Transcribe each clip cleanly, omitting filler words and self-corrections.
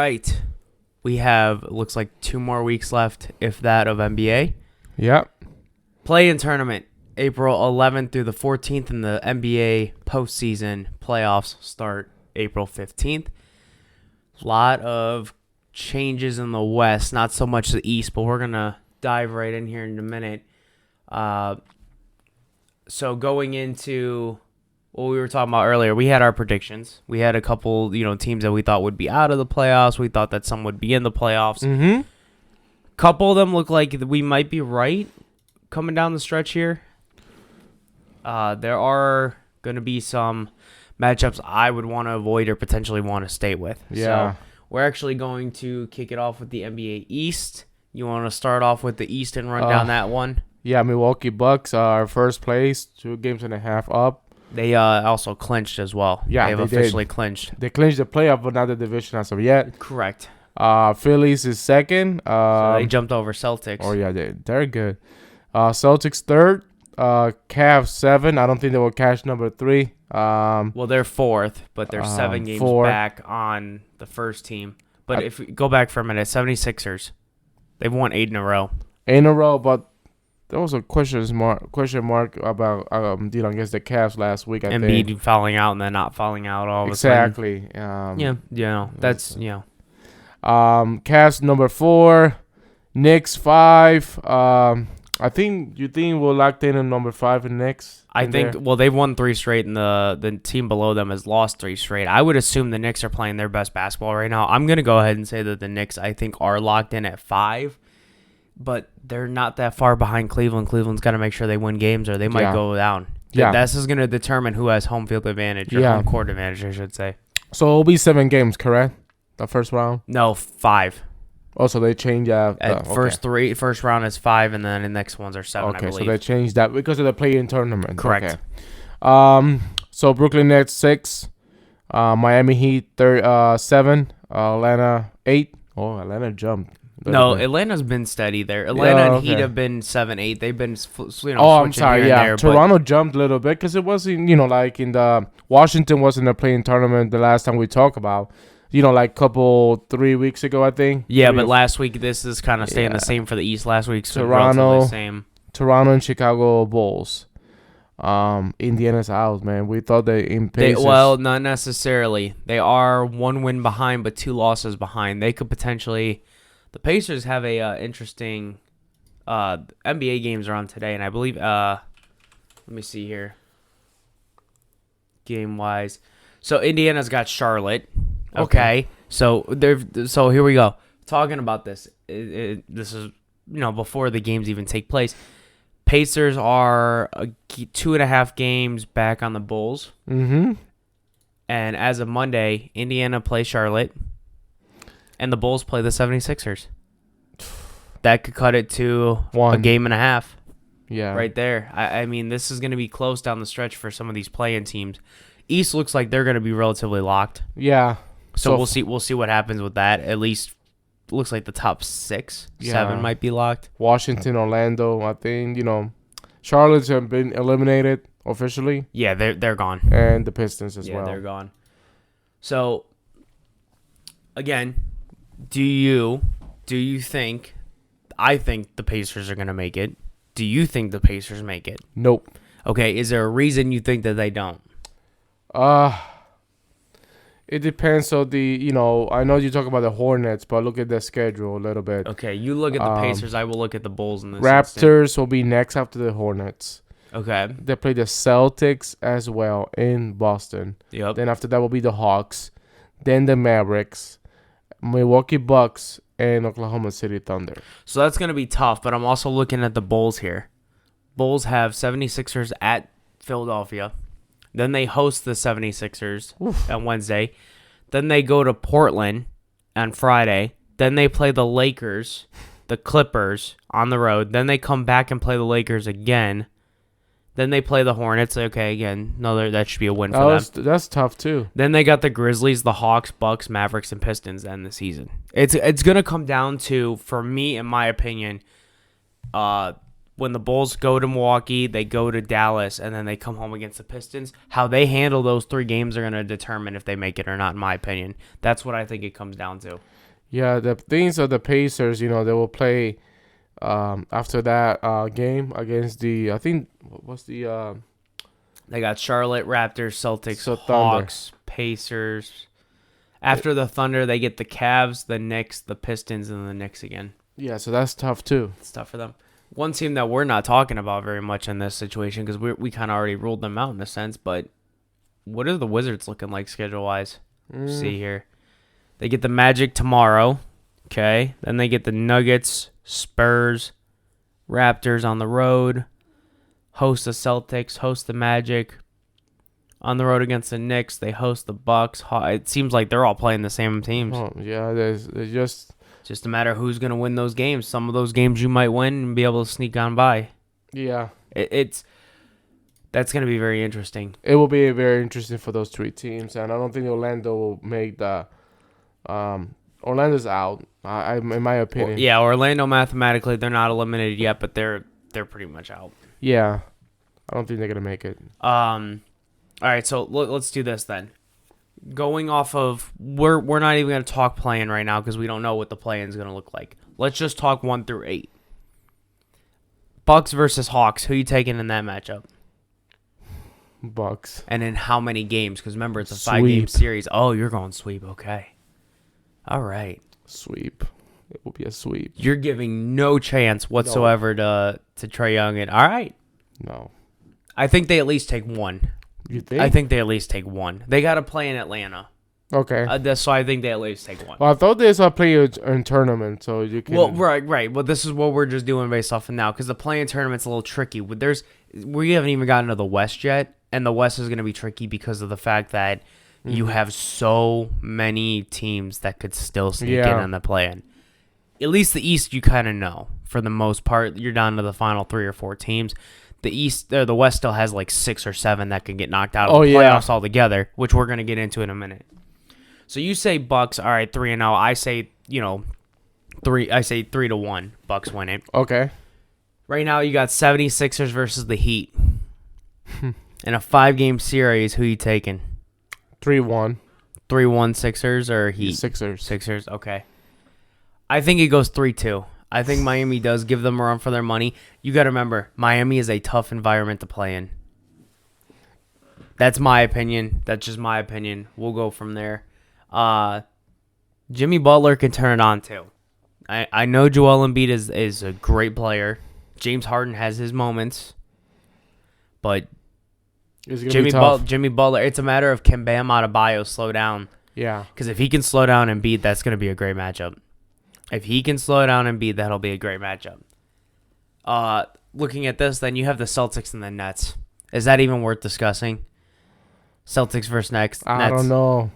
right. We have, looks like 2 more weeks left, if that, of NBA. Yep. Play-in tournament, April 11th through the 14th, and the NBA postseason playoffs start April 15th. A lot of changes in the West, not so much the East, but we're going to dive right in here in a minute. So going into what we were talking about earlier, we had our predictions. We had a couple, teams that we thought would be out of the playoffs. We thought that some would be in the playoffs. Mm-hmm. Couple of them look like we might be right coming down the stretch here. There are going to be some matchups I would want to avoid or potentially want to stay with. Yeah. So we're actually going to kick it off with the NBA East. You want to start off with the East and run down that one? Yeah, Milwaukee Bucks are first place, 2.5 games up. They also clinched as well. Yeah, They've officially clinched. They clinched the playoff, but not the division as of yet. Correct. Phillies is second. So they jumped over Celtics. Oh, yeah, they're good. Celtics third. Cavs 7. I don't think they will catch number 3. Well, they're fourth, but they're 7 games back on the first team. But if we go back for a minute, 76ers, they've won 8 in a row. 8 in a row, but there was a question mark about against the Cavs last week. I think Embiid falling out and then not falling out all of a sudden. Exactly. That's Cavs number 4, Knicks 5. You think we're locked in number 5 in Knicks? They've won 3 straight, and the team below them has lost 3 straight. I would assume the Knicks are playing their best basketball right now. I'm going to go ahead and say that the Knicks, I think, are locked in at 5, but they're not that far behind Cleveland. Cleveland's got to make sure they win games or they might go down. Yeah. This is going to determine who has home field advantage or home court advantage, I should say. So it'll be 7 games, correct? The first round? No, 5. Oh, so they changed that. First round is 5, and then the next ones are 7, I believe. Okay, so they changed that because of the play-in tournament. Correct. Okay. So Brooklyn Nets 6, Miami Heat 7, Atlanta 8. Oh, Atlanta jumped. No, Atlanta's been steady there. Atlanta and Heat have been 7-8. They've been switching I'm sorry. here and there. Toronto jumped a little bit because it wasn't, like in the Washington wasn't a play-in tournament the last time we talked about. Like 3 weeks ago, I think. Yeah, but last week, this is kind of staying the same for the East. Last week's Toronto, same. Toronto and Chicago Bulls. Indiana's out, man. We thought they in Pacers. Well, not necessarily. They are 1 win behind, but 2 losses behind. They could potentially. The Pacers have a interesting. NBA games are on today, and I believe. Let me see here. Game wise, so Indiana's got Charlotte. Okay. So here we go. Talking about this. This is before the games even take place. Pacers are 2.5 games back on the Bulls. Mm-hmm. And as of Monday, Indiana plays Charlotte, and the Bulls play the 76ers. That could cut it to 1.5 games. Yeah. Right there. I mean, this is going to be close down the stretch for some of these play-in teams. East looks like they're going to be relatively locked. Yeah. So we'll see what happens with that. At least looks like the top 6, 7 might be locked. Washington, Orlando, I think, Charlotte's have been eliminated officially. Yeah, they're gone. And the Pistons as well. Yeah, they're gone. So again, do you think I think the Pacers are going to make it? Do you think the Pacers make it? Nope. Okay, is there a reason you think that they don't? It depends on the, I know you talk about the Hornets, but look at the schedule a little bit. Okay, you look at the Pacers. I will look at the Bulls in this Raptors instant. will be next after the Hornets. Okay. They play the Celtics as well in Boston. Yep. Then after that will be the Hawks. Then the Mavericks, Milwaukee Bucks, and Oklahoma City Thunder. So that's going to be tough, but I'm also looking at the Bulls here. Bulls have 76ers at Philadelphia. Then they host the 76ers on Wednesday. Then they go to Portland on Friday. Then they play the Lakers, the Clippers on the road. Then they come back and play the Lakers again. Then they play the Hornets. Okay, again, that should be a win for them. That's tough too. Then they got the Grizzlies, the Hawks, Bucks, Mavericks, and Pistons to end the season. It's going to come down to, for me, in my opinion, when the Bulls go to Milwaukee, they go to Dallas, and then they come home against the Pistons. How they handle those 3 games are going to determine if they make it or not, in my opinion. That's what I think it comes down to. Yeah, the things of the Pacers, they will play after that game against I think, what's the... They got Charlotte, Raptors, Celtics, So Hawks, Pacers. After the Thunder, they get the Cavs, the Knicks, the Pistons, and the Knicks again. Yeah, so that's tough too. It's tough for them. One team that we're not talking about very much in this situation because we kind of already ruled them out in a sense, but what are the Wizards looking like schedule-wise? See here. They get the Magic tomorrow, okay? Then they get the Nuggets, Spurs, Raptors on the road, host the Celtics, host the Magic. On the road against the Knicks, they host the Bucks. It seems like they're all playing the same teams. Oh, yeah, there's just a matter of who's going to win those games. Some of those games you might win and be able to sneak on by. Yeah. That's going to be very interesting. It will be very interesting for those 3 teams, and I don't think Orlando will make the Orlando's out, in my opinion. Well, yeah, Orlando mathematically they're not eliminated yet, but they're pretty much out. Yeah. I don't think they're going to make it. All right, so let's do this then. Going off of we're not even going to talk play-in right now because we don't know what the play-in is going to look like. Let's just talk 1 through 8. Bucks versus Hawks. Who you taking in that matchup? Bucks. And in how many games? Because remember, it's a 5-game series. Oh, you're going sweep. Okay. All right. Sweep. It will be a sweep. You're giving no chance whatsoever to Trae Young. And all right. No. I think they at least take 1. You think? I think they at least take 1. They got to play in Atlanta. Okay. So I think they at least take 1. Well, I thought they saw play in tournament, so you can. Well, right. Well, this is what we're just doing based off of now because the play-in tournament's a little tricky. We haven't even gotten to the West yet, and the West is going to be tricky because of the fact that you have so many teams that could still sneak in on the play-in. At least the East, you kind of know for the most part. You're down to the final 3 or 4 teams. The West still has like 6 or 7 that can get knocked out of the playoffs altogether, which we're going to get into in a minute. So you say Bucks, all right, 3-0. I say, 3. I say 3-1. Bucks win it. Okay. Right now you got 76ers versus the Heat. In a 5-game series, who you taking? 3-1. 3-1 Sixers or Heat? Sixers. Sixers, okay. I think it goes 3-2. I think Miami does give them a run for their money. You got to remember, Miami is a tough environment to play in. That's my opinion. That's just my opinion. We'll go from there. Jimmy Butler can turn it on too. I know Joel Embiid is a great player. James Harden has his moments. But Jimmy Butler, it's a matter of can Bam Adebayo slow down. Yeah. Because if he can slow down Embiid, that's going to be a great matchup. If he can slow down Embiid, that'll be a great matchup. Looking at this, then you have the Celtics and the Nets. Is that even worth discussing? Celtics versus Nets. I don't know.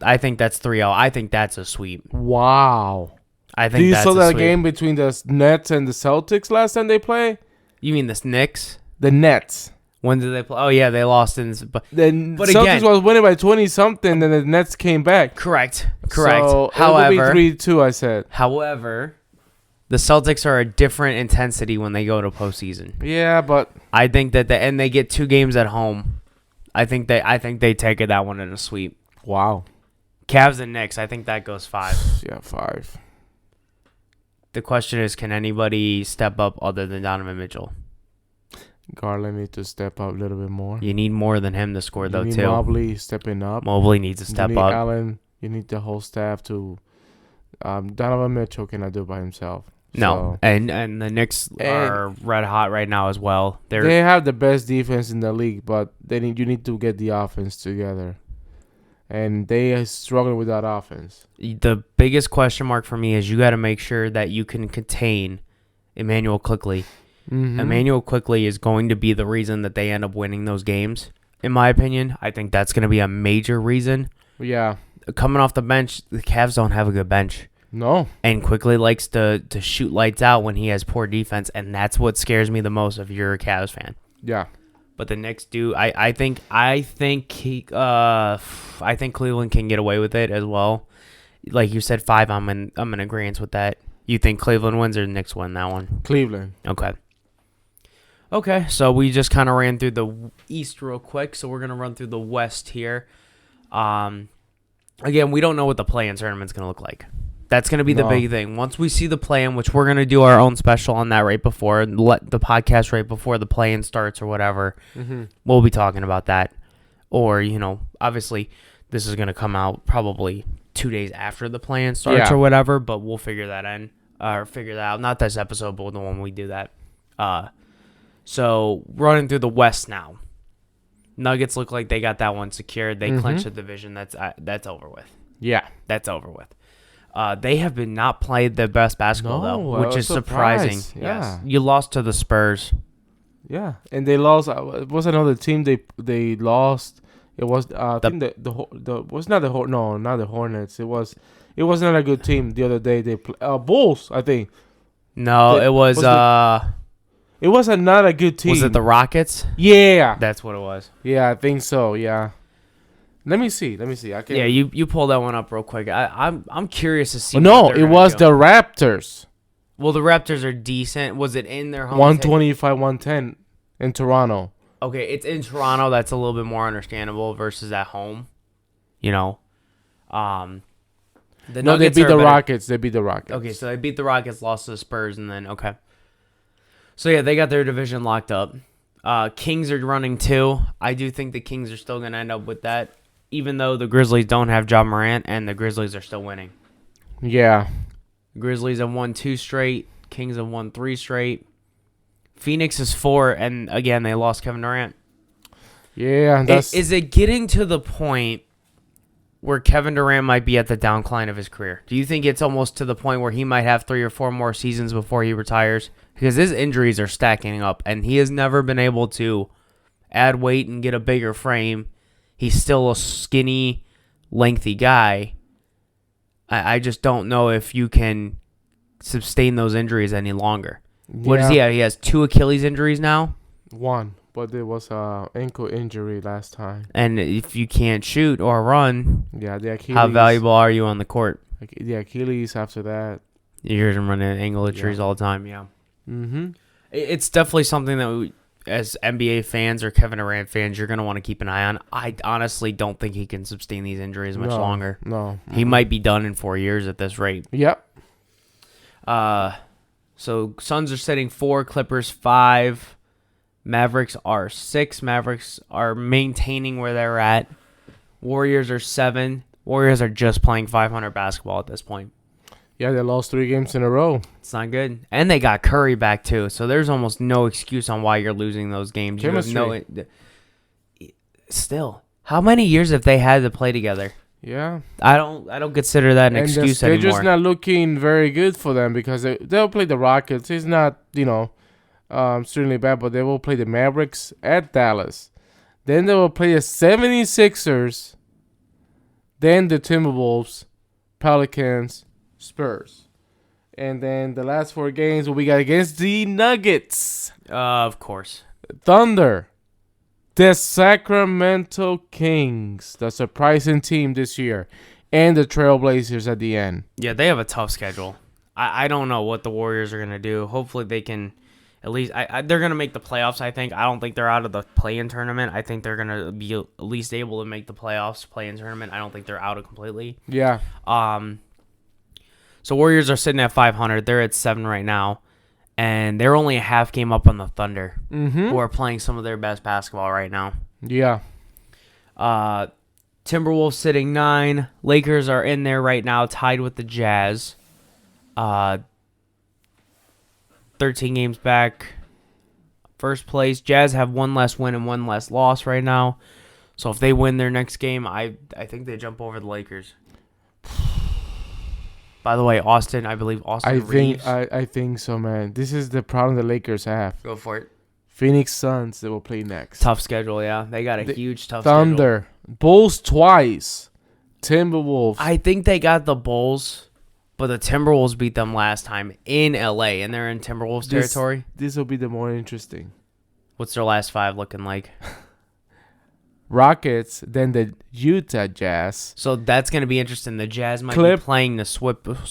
I think that's 3-0. I think that's a sweep. Wow. I think you that's saw a that sweep. game between the Nets and the Celtics last time they played? You mean the Knicks? The Nets. When did they play? Oh, yeah, they lost in... But Celtics again, was winning by 20-something, then the Nets came back. Correct. So However, it will be 3-2, I said. However, the Celtics are a different intensity when they go to postseason. Yeah, but... I think that and they get 2 games at home. I think they take that one in a sweep. Wow. Cavs and Knicks, I think that goes 5. Yeah, 5. The question is, can anybody step up other than Donovan Mitchell? Garland needs to step up a little bit more. You need more than him to score, though, you need too. Mobley stepping up. Mobley needs to step you need up. Allen. You need the whole staff to... Donovan Mitchell cannot do it by himself. No, So. and the Knicks are red hot right now as well. They have the best defense in the league, but you need to get the offense together. And they are struggling with that offense. The biggest question mark for me is you got to make sure that you can contain Emmanuel Quickley. Mm-hmm. Emmanuel Quickley is going to be the reason that they end up winning those games. In my opinion, I think that's going to be a major reason. Yeah. Coming off the bench, the Cavs don't have a good bench. No. And Quickley likes to shoot lights out when he has poor defense, and that's what scares me the most if you're a Cavs fan. Yeah. But the Knicks do. I think Cleveland can get away with it as well. Like you said, 5. I'm in agreement with that. You think Cleveland wins or the Knicks win that one? Cleveland. Okay. Okay, so we just kind of ran through the East real quick, so we're going to run through the West here. Again, we don't know what the play-in tournament's going to look like. That's going to be the big thing. Once we see the play-in, which we're going to do our own special on that right before, let the podcast right before the play-in starts or whatever, we'll be talking about that. Or, obviously, this is going to come out probably 2 days after the play-in starts or whatever, but we'll figure that out. Not this episode, but the one we do that. So running through the West now. Nuggets look like they got that one secured. They clinched the division. That's over with. Yeah. That's over with. They have been not played their best basketball, though, which is surprising. Yeah. Yes. You lost to the Spurs. Yeah. And they lost. It was another team they lost. It was I think the was not the not the Hornets. It was not a good team the other day. They Bulls, I think. No, it was it was not a good team. Was it the Rockets? Yeah. That's what it was. Yeah, I think so. Yeah. Let me see. I can. Yeah, you pull that one up real quick. I'm curious to see. No, it was the Raptors. Well, the Raptors are decent. Was it in their home? 125-110 in Toronto. Okay, it's in Toronto. That's a little bit more understandable versus at home. They beat the Rockets. They beat the Rockets. Okay, so they beat the Rockets, lost to the Spurs, and then okay. So yeah, they got their division locked up. Kings are running 2. I do think the Kings are still going to end up with that, even though the Grizzlies don't have Ja Morant, and the Grizzlies are still winning. Yeah. Grizzlies have won 2 straight. Kings have won 3 straight. Phoenix is 4, and again, they lost Kevin Durant. Yeah. Is it getting to the point where Kevin Durant might be at the downcline of his career? Do you think it's almost to the point where he might have 3 or 4 more seasons before he retires? Because his injuries are stacking up, and he has never been able to add weight and get a bigger frame. He's still a skinny, lengthy guy. I just don't know if you can sustain those injuries any longer. What does he have? He has 2 Achilles injuries now? 1, but there was an ankle injury last time. And if you can't shoot or run, the Achilles, how valuable are you on the court? The Achilles after that. You hear him running ankle injuries all the time, yeah. Mm-hmm. It's definitely something that we, as NBA fans or Kevin Durant fans, you're going to want to keep an eye on. I honestly don't think he can sustain these injuries much longer. No. He might be done in 4 years at this rate. Yep. So Suns are sitting 4, Clippers 5, Mavericks are 6. Mavericks are maintaining where they're at. Warriors are 7. Warriors are just playing 500 basketball at this point. Yeah, they lost 3 games in a row. It's not good. And they got Curry back, too. So there's almost no excuse on why you're losing those games. Chemistry. Still, how many years have they had to play together? Yeah. I don't consider that an excuse anymore. They're just not looking very good for them because they'll play the Rockets. It's not, certainly bad, but they will play the Mavericks at Dallas. Then they will play the 76ers. Then the Timberwolves, Pelicans, Spurs. And then the last 4 games will be against the Nuggets. Of course. Thunder. The Sacramento Kings. The surprising team this year. And the Trailblazers at the end. Yeah, they have a tough schedule. I don't know what the Warriors are going to do. Hopefully they can at least... they're going to make the playoffs, I think. I don't think they're out of the play-in tournament. I think they're going to be at least able to make the playoffs, play-in tournament. I don't think they're out of completely. Yeah. So Warriors are sitting at 500. They're at 7 right now. And they're only a half game up on the Thunder, who are playing some of their best basketball right now. Yeah. Timberwolves sitting 9. Lakers are in there right now, tied with the Jazz. 13 games back. First place. Jazz have 1 less win and 1 less loss right now. So if they win their next game, I think they jump over the Lakers. By the way, I believe Austin Reeves. I think so, man. This is the problem the Lakers have. Go for it. Phoenix Suns, they will play next. Tough schedule, yeah. They got a huge tough Thunder. schedule. Bulls twice. Timberwolves. I think they got the Bulls, but the Timberwolves beat them last time in LA, and they're in Timberwolves territory. This will be the more interesting. What's their last 5 looking like? Rockets, then the Utah Jazz. So that's going to be interesting. The Jazz might be playing the swap with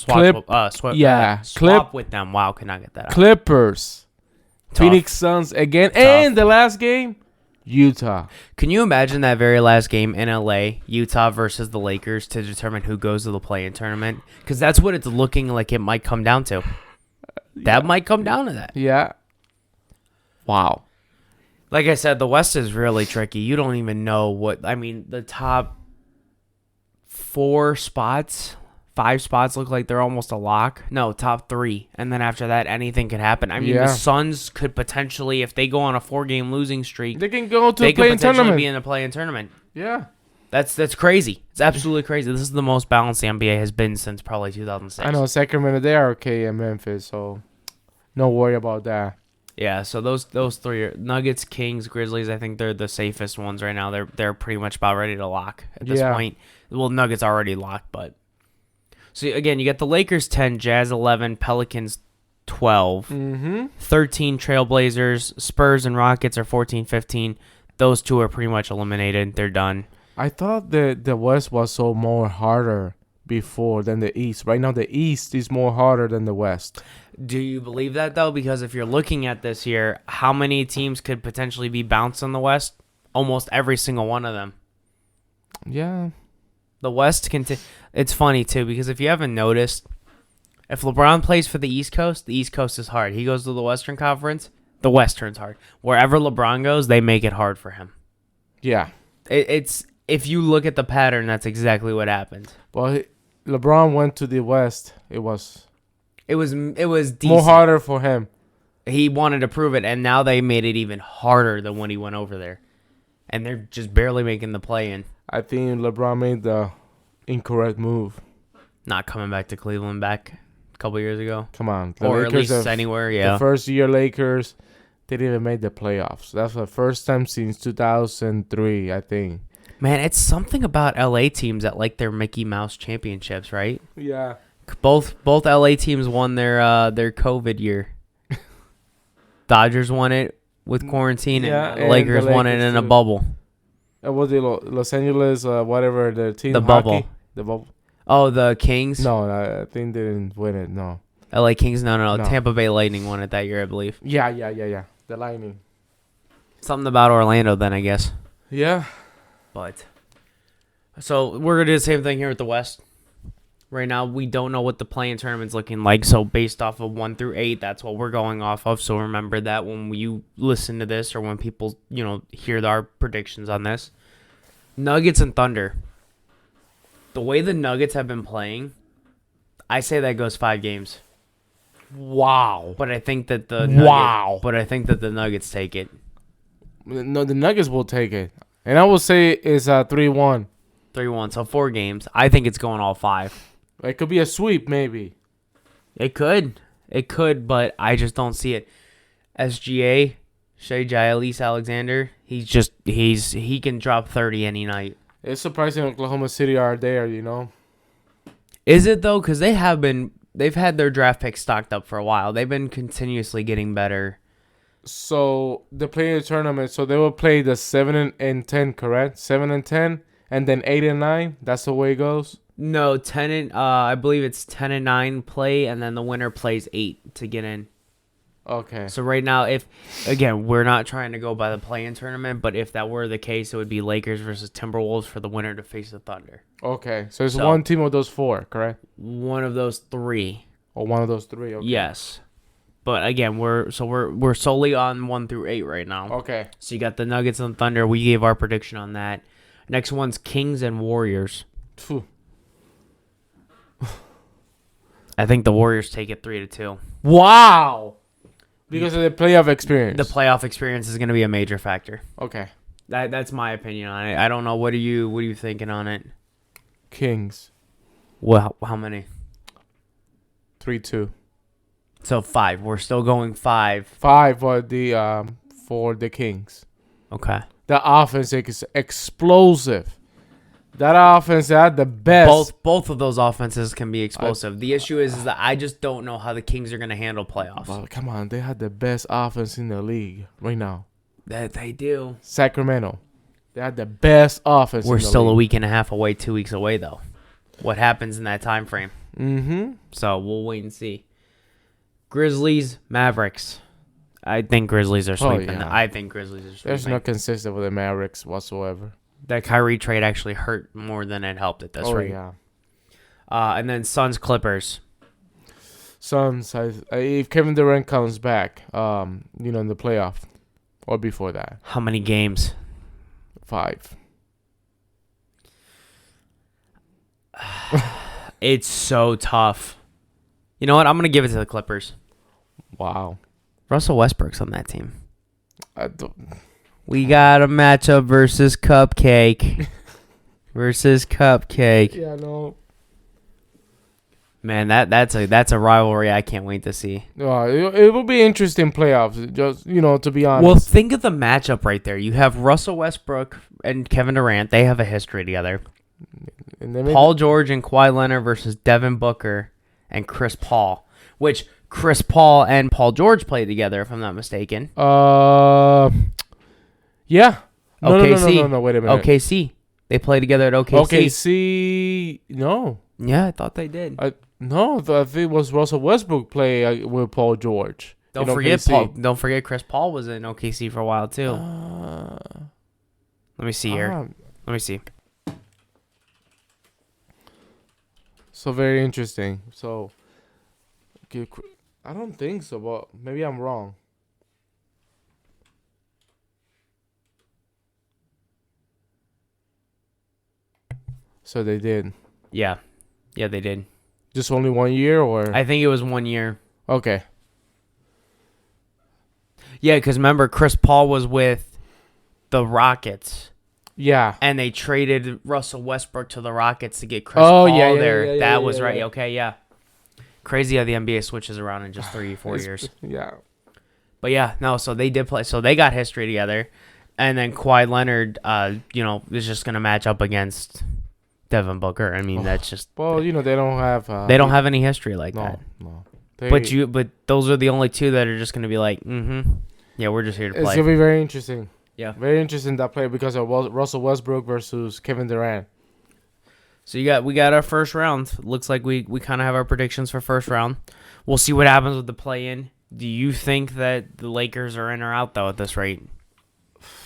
them. Wow, could not get that out. Clippers, Phoenix Suns again. Tough. And the last game, Utah. Can you imagine that very last game in LA, Utah versus the Lakers, to determine who goes to the play-in tournament? Because that's what it's looking like it might come down to. That might come down to that. Yeah. Wow. Like I said, the West is really tricky. You don't even know what... I mean, the top 5 spots look like they're almost a lock. No, top 3. And then after that, anything could happen. I mean, the Suns could potentially, if they go on a 4-game losing streak... They can go to the play-in tournament. tournament. Be in the play-in tournament. Yeah. That's crazy. It's absolutely crazy. This is the most balanced the NBA has been since probably 2006. I know Sacramento, they are okay in Memphis, so no worry about that. Yeah, so those 3 are Nuggets, Kings, Grizzlies. I think they're the safest ones right now. They're pretty much about ready to lock at this point. Well, Nuggets already locked, but so again, you get the Lakers 10, Jazz 11, Pelicans 12, 13 Trailblazers, Spurs and Rockets are 14, 15. Those 2 are pretty much eliminated. They're done. I thought that the West was so more harder before than the East. Right now, the East is more harder than the West. Do you believe that, though? Because if you're looking at this here, how many teams could potentially be bounced in the West? Almost every single one of them. Yeah. The West can... It's funny, too, because if you haven't noticed, if LeBron plays for the East Coast is hard. He goes to the Western Conference, the West turns hard. Wherever LeBron goes, they make it hard for him. Yeah. It's... If you look at the pattern, that's exactly what happened. Well, LeBron went to the West. It was decent. More harder for him. He wanted to prove it, and now they made it even harder than when he went over there. And they're just barely making the play-in. I think LeBron made the incorrect move. Not coming back to Cleveland back a couple years ago. Come on. Or Lakers at least anywhere, yeah. The first year Lakers, they didn't even make the playoffs. That's the first time since 2003, I think. Man, it's something about LA teams that like their Mickey Mouse championships, right? Yeah. Both LA teams won their COVID year. Dodgers won it with quarantine, and Lakers won it in a bubble. Was it Los Angeles, whatever the team? The hockey? bubble. The bubble. Oh, the Kings? No, I think they didn't win it. No. LA Kings? No. Tampa Bay Lightning won it that year, I believe. Yeah. The Lightning. Something about Orlando, then I guess. Yeah. But so we're gonna do the same thing here with the West. Right now, we don't know what the play-in tournament's looking like. So based off of 1 through 8, that's what we're going off of. So remember that when you listen to this or when people hear our predictions on this. Nuggets and Thunder. The way the Nuggets have been playing, I say that goes 5 games. Wow. But I think that the Nuggets take it. No, the Nuggets will take it. And I will say it's 3-1. 3-1, so 4 games. I think it's going all 5. It could be a sweep, maybe. It could, but I just don't see it. SGA, Shai Gilgeous-Alexander, he can drop 30 any night. It's surprising Oklahoma City are there, Is it though? Because they've had their draft picks stocked up for a while. They've been continuously getting better. So they play a tournament. So they will play the 7 and 10, correct? 7 and 10, and then 8 and 9. That's the way it goes. No, 10 and I believe it's 10 and 9 play, and then the winner plays 8 to get in. Okay. So right now, we're not trying to go by the play-in tournament, but if that were the case, it would be Lakers versus Timberwolves for the winner to face the Thunder. Okay, so it's one team of those 4, correct? One of those 3. Or one of those 3. Okay. Yes. But again, we're solely on 1 through 8 right now. Okay. So you got the Nuggets and Thunder. We gave our prediction on that. Next one's Kings and Warriors. Phew. I think the Warriors take it 3-2. Wow. Because of the playoff experience. The playoff experience is going to be a major factor. Okay. That's my opinion on it. I don't know. What are you thinking on it? Kings. Well, how many? 3-2. So 5. We're still going 5. 5 for the Kings. Okay. The offense is explosive. That offense had the best. Both of those offenses can be explosive. The issue is that I just don't know how the Kings are going to handle playoffs. Well, come on, they had the best offense in the league right now. That they do. Sacramento. They had the best offense. We're still a week and a half away, 2 weeks away though. What happens in that time frame? Mm-hmm. So we'll wait and see. Grizzlies, Mavericks. I think Grizzlies are sweeping. yeah. I think Grizzlies are sweeping. There's no consistent with the Mavericks whatsoever. That Kyrie trade actually hurt more than it helped at this rate. Yeah. And then Suns Clippers. Suns, if Kevin Durant comes back, in the playoff or before that. How many games? 5. It's so tough. You know what? I'm gonna give it to the Clippers. Wow. Russell Westbrook's on that team. I don't. We got a matchup versus Cupcake. Yeah, no. Man, that's a rivalry I can't wait to see. It will be interesting playoffs. Just to be honest. Well, think of the matchup right there. You have Russell Westbrook and Kevin Durant. They have a history together. And then Paul George and Kawhi Leonard versus Devin Booker and Chris Paul, which Chris Paul and Paul George played together, if I'm not mistaken. Yeah. OKC. No. Wait a minute. OKC. They played together at OKC. OKC. No. Yeah, I thought they did. No, I think it was Russell Westbrook play with Paul George. Don't forget Chris Paul was in OKC for a while too. Let me see here. Let me see. So very interesting. So, I don't think so, but maybe I'm wrong. So they did. Yeah, they did. Just only 1 year, or I think it was 1 year. Okay. Yeah, because remember, Chris Paul was with the Rockets. Yeah. And they traded Russell Westbrook to the Rockets to get Chris Paul there. That was right. Okay, yeah. Crazy how the NBA switches around in just 3-4 years. Yeah. But yeah, no, so they did play. So they got history together. And then Kawhi Leonard, is just going to match up against Devin Booker. I mean, that's just... Well, they don't have... they don't have any history like that. No. But those are the only two that are just going to be like, yeah, we're just here to play. It's going to be very interesting. Yeah. Very interesting, that play, because of Russell Westbrook versus Kevin Durant. So we got our first round. Looks like we kind of have our predictions for first round. We'll see what happens with the play-in. Do you think that the Lakers are in or out, though, at this rate?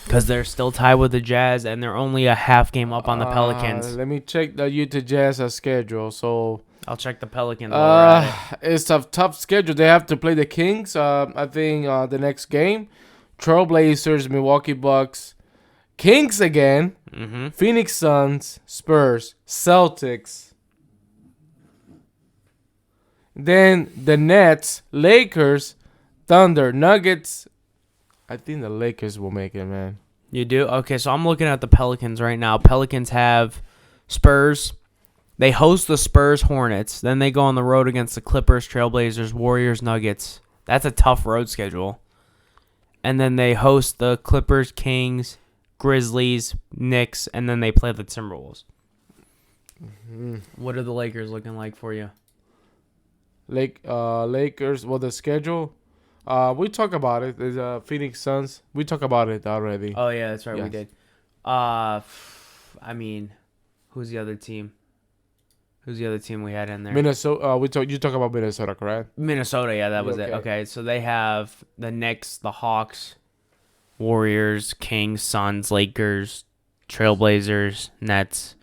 Because they're still tied with the Jazz, and they're only a half game up on the Pelicans. Let me check the Utah Jazz schedule. So I'll check the Pelicans while we're at it. It's a tough schedule. They have to play the Kings, I think, the next game. Trailblazers, Milwaukee Bucks, Kings again, Phoenix Suns, Spurs, Celtics. Then the Nets, Lakers, Thunder, Nuggets. I think the Lakers will make it, man. You do? Okay, so I'm looking at the Pelicans right now. Pelicans have Spurs. They host the Spurs Hornets. Then they go on the road against the Clippers, Trailblazers, Warriors, Nuggets. That's a tough road schedule. And then they host the Clippers, Kings, Grizzlies, Knicks, and then they play the Timberwolves. What are the Lakers looking like for you? Lakers, well, the schedule, we talk about it. There's Phoenix Suns. We talk about it already. Oh, yeah, that's right. Yes. We did. Who's the other team? Who's the other team we had in there? Minnesota. You talk about Minnesota, correct? Minnesota, yeah, that was it. Okay, so they have the Knicks, the Hawks, Warriors, Kings, Suns, Lakers, Trailblazers, Nets,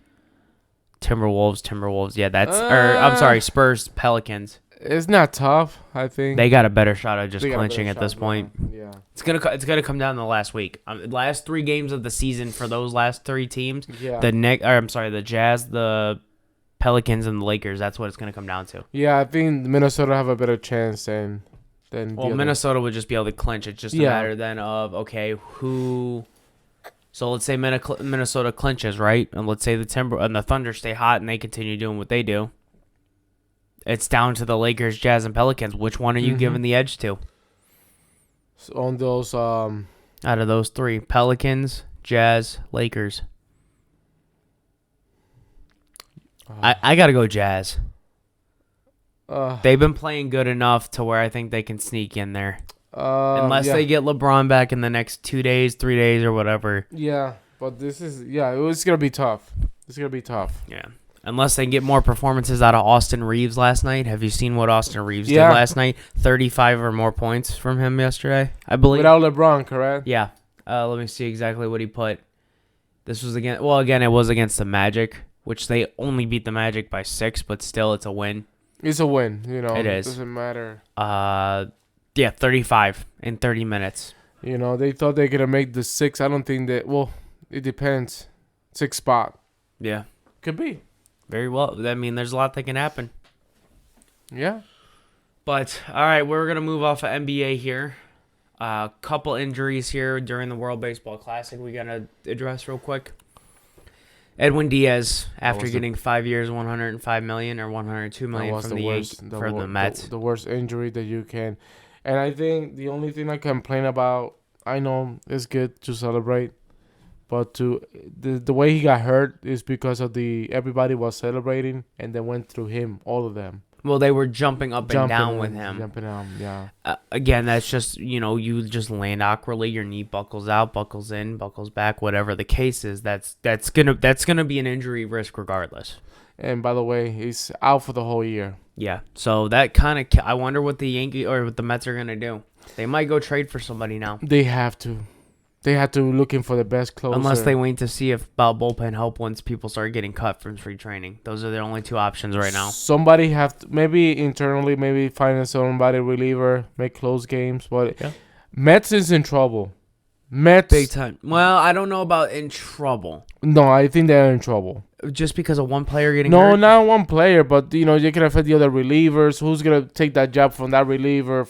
Timberwolves. Yeah, I'm sorry, Spurs, Pelicans. It's not tough, I think. They got a better shot of just clinching at this point. Yeah. It's gonna come down to the last week. Last 3 games of the season for those last 3 teams. Yeah. The Jazz, the Pelicans, and the Lakers. That's what it's gonna come down to. Yeah, I think Minnesota have a better chance than. Well, Minnesota would just be able to clinch. It's just a matter then of who. So let's say Minnesota clinches, right? And let's say the Thunder stay hot and they continue doing what they do. It's down to the Lakers, Jazz, and Pelicans. Which one are you giving the edge to? So on those out of those 3, Pelicans, Jazz, Lakers. I gotta go Jazz. They've been playing good enough to where I think they can sneak in there. Unless they get LeBron back in the next 2 days, 3 days, or whatever. Yeah, but it's gonna be tough. It's gonna be tough. Yeah. Unless they get more performances out of Austin Reeves last night. Have you seen what Austin Reeves did Yeah. last night? 35 or more points from him yesterday, I believe. Without LeBron, correct? Yeah. Let me see exactly what he put. This was again, it was against the Magic, which they only beat the Magic by 6, but still it's a win. It's a win, It is. Doesn't matter. Yeah, 35 in 30 minutes. They thought they were going to make the 6. I don't think that, well, it depends. 6 spot. Yeah. Could be. Very well. I mean, there's a lot that can happen. Yeah. But, all right, we're going to move off of NBA here. A couple injuries here during the World Baseball Classic we got to address real quick. Edwin Diaz, after getting 5 years, $105 million or $102 million from the Mets. The worst injury that you can. And I think the only thing I complain about, I know it's good to celebrate, but the way he got hurt is because of everybody was celebrating and they went through him, all of them. Well, they were jumping up and down with him. Jumping out, yeah. Again, that's just, you just land awkwardly. Your knee buckles out, buckles in, buckles back, whatever the case is. That's gonna be an injury risk regardless. And by the way, he's out for the whole year. Yeah. So that kind of, I wonder what the Yankees or what the Mets are gonna do. They might go trade for somebody now. They have to. They have to looking for the best closer. Unless they wait to see if about bullpen help once people start getting cut from free training. Those are the only two options right now. Somebody have to, maybe internally, maybe find somebody reliever, make close games. But yeah. Mets is in trouble. Mets big time. Well, I don't know about in trouble. No, I think they're in trouble. Just because of one player getting hurt? No, not one player, but you can affect the other relievers. Who's gonna take that job from that reliever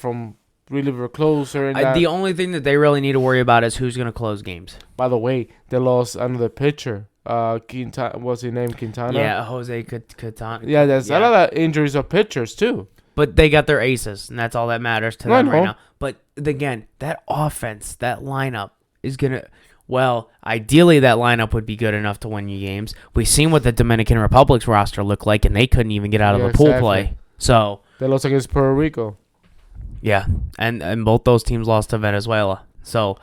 closer? And the only thing that they really need to worry about is who's going to close games. By the way, they lost another pitcher. Quintana, what's his name? Quintana? Yeah, Jose Quintana. Yeah, there's a lot of injuries of pitchers, too. But they got their aces, and that's all that matters to them right now. But, again, that offense, that lineup is going to... Well, ideally, that lineup would be good enough to win you games. We've seen what the Dominican Republic's roster looked like, and they couldn't even get out of the pool play. So they lost against Puerto Rico. Yeah, and both those teams lost to Venezuela. So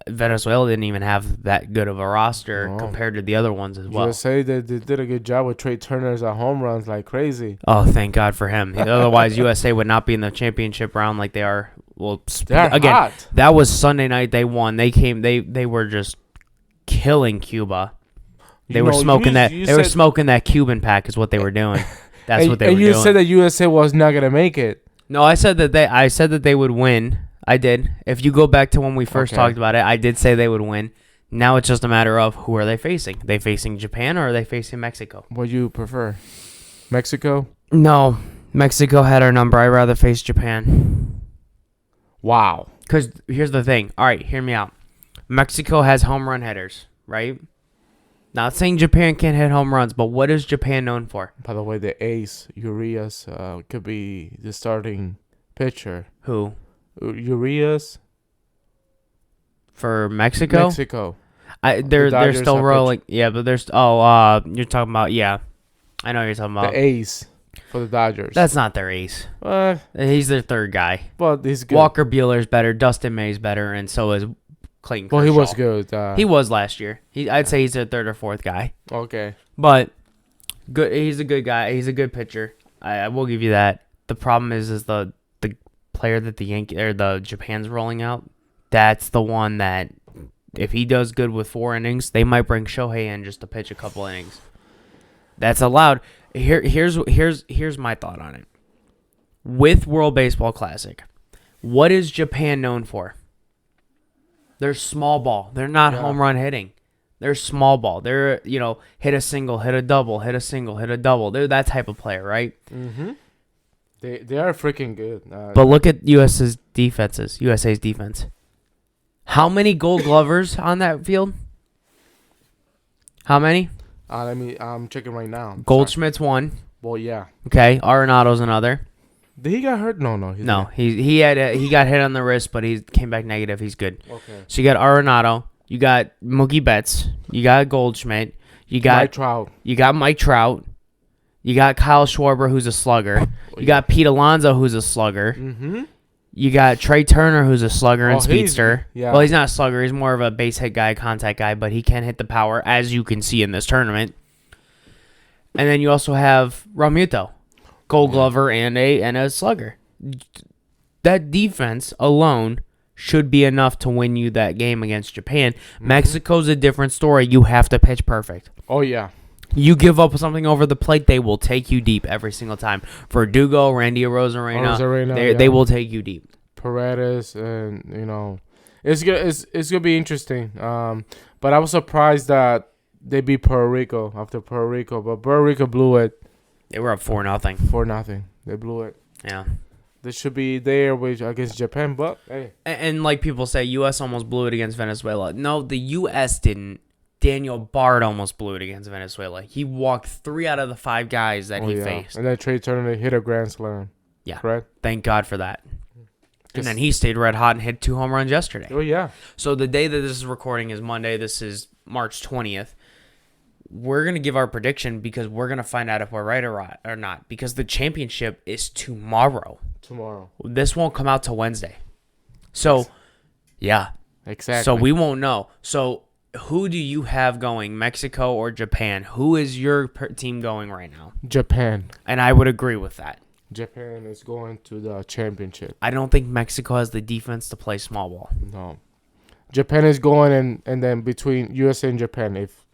Venezuela didn't even have that good of a roster compared to the other ones as well. USA, they did a good job with Trey Turner's at home runs like crazy. Oh, thank God for him. Otherwise, USA would not be in the championship round like they are. Well, again, hot. That was Sunday night. They won. They were just killing Cuba. They were smoking smoking that Cuban pack is what they were doing. That's what they were doing. And you said that USA was not gonna make it. No, I said that they would win. I did. If you go back to when we first talked about it, I did say they would win. Now it's just a matter of who are they facing? Are they facing Japan or are they facing Mexico? What do you prefer? Mexico? No, Mexico had our number. I'd rather face Japan. Wow. Because here's the thing. All right, hear me out. Mexico has home run hitters, right? Not saying Japan can't hit home runs, but what is Japan known for? By the way, the ace, Urias, could be the starting pitcher. Who? Urias. For Mexico? Mexico. They're still rolling. Yeah, but there's... you're talking about... Yeah, I know what you're talking about. The ace for the Dodgers. That's not their ace. He's their third guy. But he's good. Walker Buehler's better. Dustin May's better. And so is Clayton Kershaw. Well, he was good. He was last year. I'd say he's their third or fourth guy. Okay. But good. He's a good guy. He's a good pitcher. I will give you that. The problem is the player that the Japan's rolling out. That's the one that if he does good with 4 innings, they might bring Shohei in just to pitch a couple innings. That's allowed. Here's my thought on it. With World Baseball Classic, what is Japan known for? They're small ball. They're not home run hitting. They're small ball. They're, hit a single, hit a double, hit a single, hit a double. They're that type of player, right? Mm-hmm. They are freaking good. But look at USA's defense. How many Gold Glovers on that field? How many? I'm checking right now. Goldschmidt's one. Well, yeah. Okay, Arenado's another. Did he get hurt? No. He got hit on the wrist, but he came back negative. He's good. Okay. So you got Arenado, you got Mookie Betts, you got Goldschmidt, you got Mike Trout. You got Mike Trout. You got Kyle Schwarber, who's a slugger. You got Pete Alonso, who's a slugger. Mm-hmm. You got Trey Turner, who's a slugger and speedster. Yeah. Well, he's not a slugger. He's more of a base hit guy, contact guy, but he can hit the power, as you can see in this tournament. And then you also have Ramuto, Gold Glover, and a slugger. That defense alone should be enough to win you that game against Japan. Mexico's a different story. You have to pitch perfect. Oh, yeah. You give up something over the plate, they will take you deep every single time. Verdugo, Randy Arozarena, they will take you deep. Paredes, and it's gonna be interesting. But I was surprised that they beat Puerto Rico after Puerto Rico, but Puerto Rico blew it. They were up 4-0. 4-0. They blew it. Yeah. They should be there against Japan, but hey. And like people say, U.S. almost blew it against Venezuela. No, the U.S. didn't. Daniel Bard almost blew it against Venezuela. He walked 3 out of the 5 guys that he faced. And then Trey Turner hit a grand slam. Yeah. Correct? Thank God for that. And then he stayed red hot and hit 2 home runs yesterday. Oh, yeah. So the day that this is recording is Monday. This is March 20th. We're going to give our prediction because we're going to find out if we're right or not. Because the championship is tomorrow. This won't come out till Wednesday. So, yeah. Exactly. So we won't know. So who do you have going, Mexico or Japan? Who is your team going right now? Japan. And I would agree with that. Japan is going to the championship. I don't think Mexico has the defense to play small ball. No. Japan is going, and then between USA and Japan, if,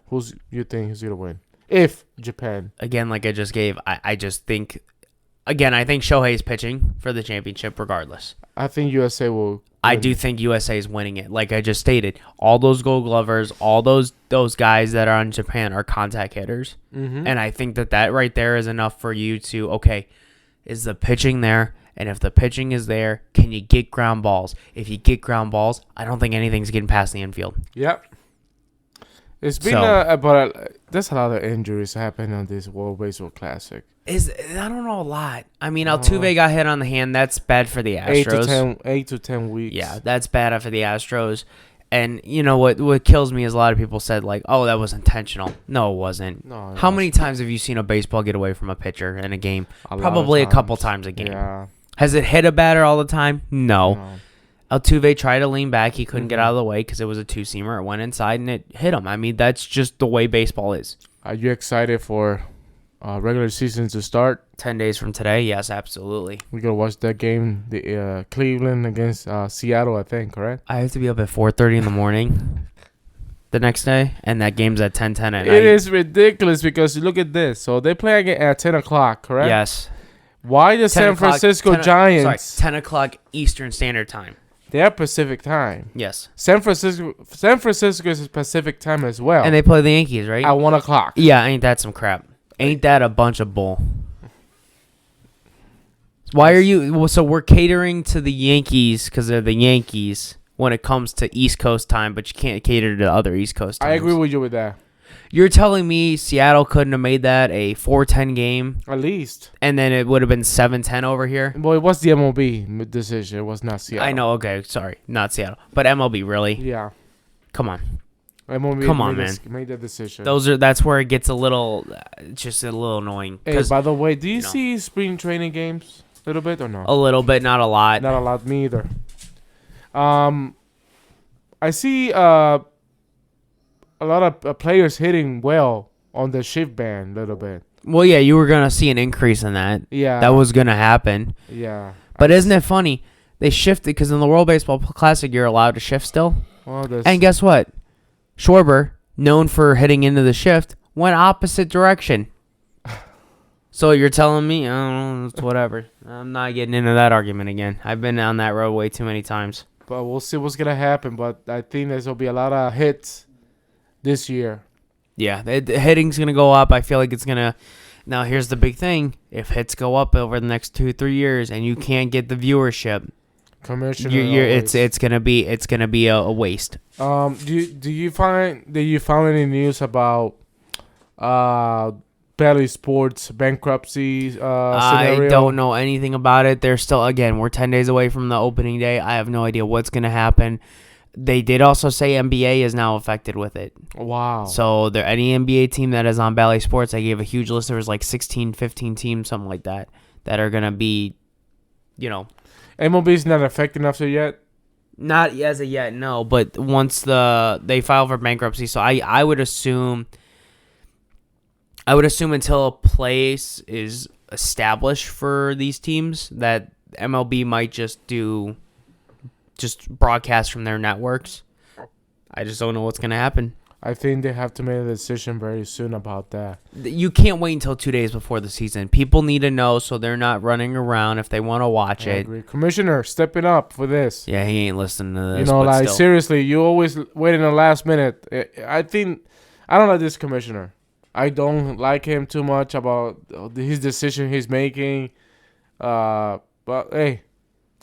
who's you think is going to win? If Japan. Again, like I just gave, I just think, again, I think Shohei's pitching for the championship regardless. I think USA will. I do think USA is winning it. Like I just stated, all those Gold Glovers, all those guys that are on Japan are contact hitters. Mm-hmm. And I think that right there is enough for you to, okay, is the pitching there? And if the pitching is there, can you get ground balls? If you get ground balls, I don't think anything's getting past the infield. Yep. It's been but there's a lot of injuries happening on this World Baseball Classic. I don't know a lot. I mean, Altuve got hit on the hand. That's bad for the Astros. 8 to 10 weeks. Yeah, that's bad for the Astros. And you know what kills me is a lot of people said, like, oh, that was intentional. No, it wasn't. No, How many times have you seen a baseball get away from a pitcher in a game? Probably a couple times a game. Yeah. Has it hit a batter all the time? No. Altuve tried to lean back. He couldn't get out of the way because it was a 2-seamer. It went inside and it hit him. I mean, that's just the way baseball is. Are you excited for regular season to start? 10 days from today? Yes, absolutely. We're going to watch that game, the Cleveland against Seattle, I think, correct? I have to be up at 4:30 in the morning the next day, and that game's at 10:10 at night. It is ridiculous because look at this. So they play again at 10 o'clock, correct? Yes. Why the San Francisco Giants? 10 o'clock Eastern Standard Time. They are Pacific time. Yes. San Francisco is Pacific time as well. And they play the Yankees, right? At 1 o'clock. Yeah, ain't that some crap? Ain't that a bunch of bull? Why are you... So we're catering to the Yankees because they're the Yankees when it comes to East Coast time, but you can't cater to other East Coast times. I agree with you with that. You're telling me Seattle couldn't have made that a 4:10 game? At least. And then it would have been 7:10 over here? Well, it was the MLB decision. It was not Seattle. I know. Okay. Sorry. Not Seattle. But MLB, really? Yeah. Come on. MLB Come on, man. Made that decision. That's where it gets a little, just a little annoying. Hey, by the way, do you see spring training games a little bit or no? A little bit, not a lot. Not a lot, me either. I see a lot of players hitting well on the shift band a little bit. Well, yeah, you were going to see an increase in that. Yeah. That was going to happen. Yeah. But isn't it funny? They shifted because in the World Baseball Classic, you're allowed to shift still. Well, and guess what? Schwarber, known for hitting into the shift, went opposite direction. So you're telling me, I don't know, it's whatever. I'm not getting into that argument again. I've been down that road way too many times. But we'll see what's going to happen. But I think there's going to be a lot of hits this year. Yeah, the hitting's going to go up. I feel like it's going to... Now, here's the big thing. If hits go up over the next 2-3 years and you can't get the viewership, it's gonna be a waste. Do you find any news about Bally Sports bankruptcy scenario? I don't know anything about it. They're still, again, we're 10 days away from the opening day. I have no idea what's gonna happen. They did also say NBA is now affected with it. Wow. So any NBA team that is on Bally Sports, I gave a huge list. There was like 16, 15 teams, something like that are gonna be, MLB is not affected enough yet? Not as of yet, no. But once they file for bankruptcy, so I would assume I would assume until a place is established for these teams that MLB might just broadcast from their networks. I just don't know what's going to happen. I think they have to make a decision very soon about that. You can't wait until 2 days before the season. People need to know so they're not running around if they want to watch I it. agree. Commissioner, stepping up for this. Yeah, he ain't listening to this. You know, but like still. seriously, you always wait in the last minute. I don't like this commissioner. I don't like him too much about his decision he's making. But hey,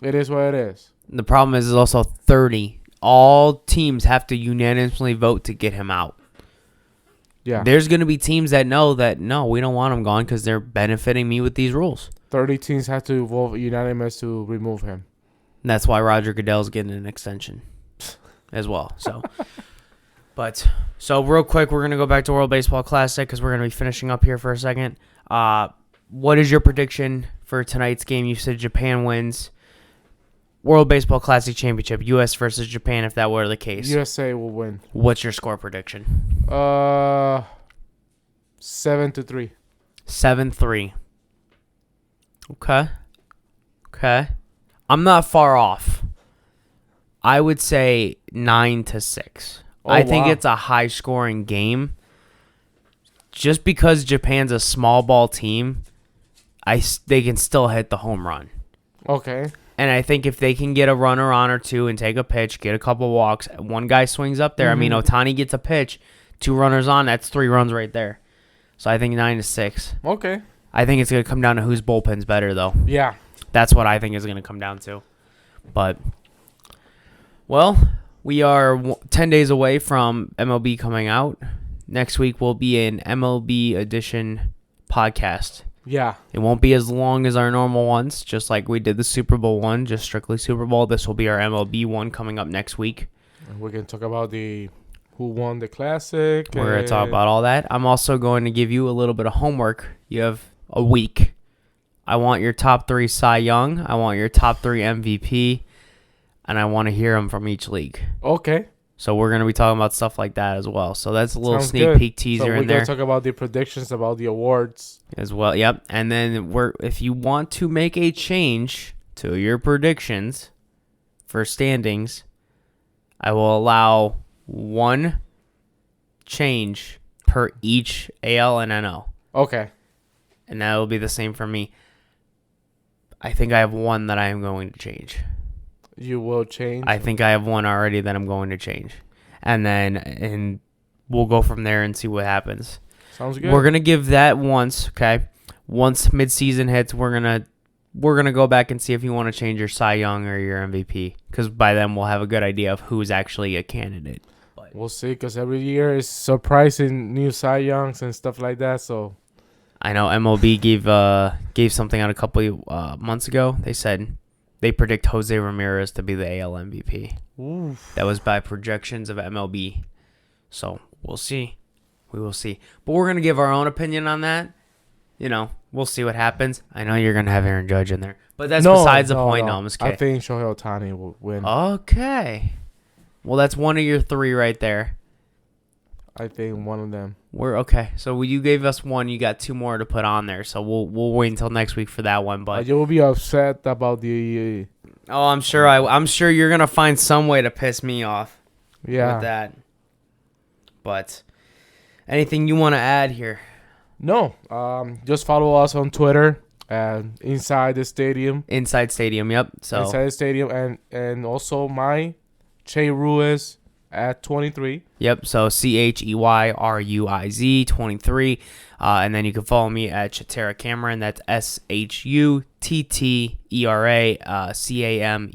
it is what it is. The problem is also 30. All teams have to unanimously vote to get him out. Yeah. There's going to be teams that know that, no, we don't want him gone because they're benefiting me with these rules. 30 teams have to vote unanimous to remove him. And that's why Roger Goodell's getting an extension as well. So real quick, we're going to go back to World Baseball Classic because we're going to be finishing up here for a second. What is your prediction for tonight's game? You said Japan wins. World Baseball Classic Championship, U.S. versus Japan, if that were the case. USA will win. What's your score prediction? 7-3. 7-3. Okay. I'm not far off. I would say 9-6. I think it's a high-scoring game. Just because Japan's a small ball team, they can still hit the home run. Okay. And I think if they can get a runner on or two and take a pitch, get a couple walks, one guy swings up there. I mean, Ohtani gets a pitch, 2 runners on, that's 3 runs right there. So I think 9-6. Okay. I think it's going to come down to whose bullpen's better, though. Yeah. That's what I think is going to come down to. But, well, we are 10 days away from MLB coming out. Next week will be an MLB edition podcast. Yeah. It won't be as long as our normal ones, just like we did the Super Bowl one, just strictly Super Bowl. This will be our MLB one coming up next week. We're going to talk about who won the Classic. We're going to talk about all that. I'm also going to give you a little bit of homework. You have a week. I want your top 3 Cy Young. I want your top 3 MVP. And I want to hear them from each league. Okay. So we're going to be talking about stuff like that as well. So that's a little Sounds sneak good. peek teaser in there. We're going to talk about the predictions about the awards. As well, yep. And then if you want to make a change to your predictions for standings, I will allow 1 change per each AL and NL. Okay. And that will be the same for me. I think I have 1 that I am going to change. You will change? I think I have 1 already that I'm going to change. And we'll go from there and see what happens. Sounds good. We're gonna give that once, okay? Once midseason hits, we're gonna go back and see if you want to change your Cy Young or your MVP, because by then we'll have a good idea of who's actually a candidate. But we'll see, because every year is surprising new Cy Youngs and stuff like that. So I know MLB gave something out a couple months ago. They said they predict Jose Ramirez to be the AL MVP. Oof. That was by projections of MLB. So we'll see. We will see. But we're going to give our own opinion on that. We'll see what happens. I know you're going to have Aaron Judge in there. But that's besides the point. No, I'm just kidding. I think Shohei Ohtani will win. Okay. Well, that's one of your 3 right there. I think one of them. We're okay. So you gave us 1. You got 2 more to put on there. So we'll wait until next week for that one. But you will be upset about the... oh, I'm sure you're going to find some way to piss me off with that. But... anything you want to add here? No. Just follow us on Twitter and Inside the Stadium. Inside Stadium, yep. So Inside the Stadium and also my Che Ruiz at 23. Yep. So CHEYRUIZ 23. And then you can follow me at Chatera Cameron. That's SHUTTERA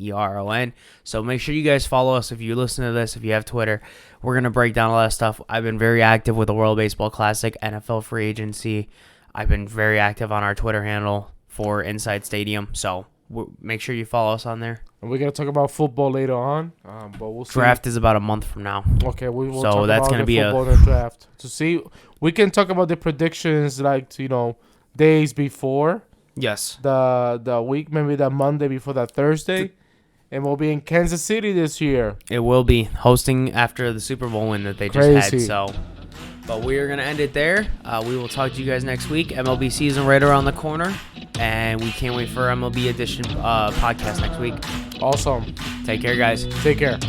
CAMERON. So make sure you guys follow us if you listen to this, if you have Twitter. We're going to break down a lot of stuff. I've been very active with the World Baseball Classic, NFL free agency. I've been very active on our Twitter handle for Inside Stadium. So make sure you follow us on there. And we're going to talk about football later on. But we'll see. Draft is about a month from now. Okay, we will so talk that's about going to be football and draft. To see, we can talk about the predictions days before. Yes. The week, maybe the Monday before that Thursday. And we'll be in Kansas City this year. It will be hosting after the Super Bowl win that they just had. So But we are going to end it there. We will talk to you guys next week. MLB season right around the corner. And we can't wait for MLB Edition podcast next week. Awesome. Take care, guys. Take care.